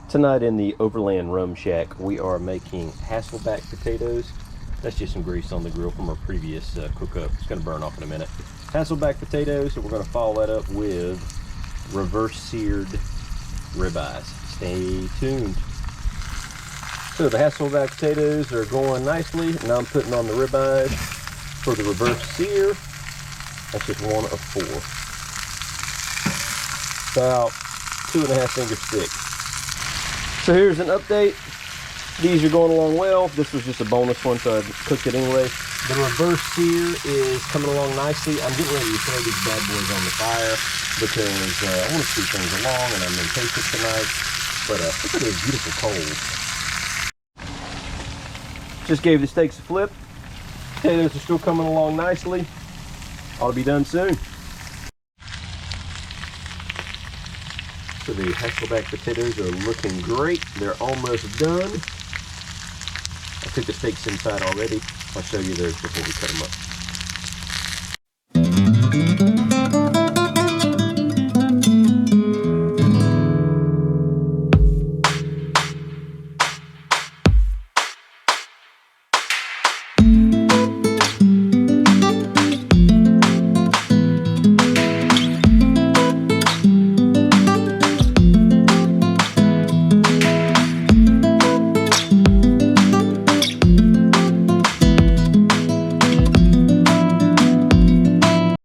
Tonight in the Overland Rum Shack, we are making Hasselback potatoes. That's just some grease on the grill from our previous cook-up. It's going to burn off in a minute. Hasselback potatoes, so we're going to follow that up with reverse seared ribeyes. Stay tuned. So the Hasselback potatoes are going nicely. Now I'm putting on the ribeyes for the reverse sear. That's just one of four. About 2.5 fingers thick. So here's an update. These are going along well. This was just a bonus one, so I cooked it anyway. The reverse sear is coming along nicely. I'm getting ready to throw these bad boys on the fire because I want to see things along, and I'm impatient tonight. But look at those beautiful coals. Just gave the steaks a flip. Potatoes are still coming along nicely. Ought to be done soon. So the Hasselback potatoes are looking great. They're almost done. I took the steaks inside already. I'll show you those before we cut them up.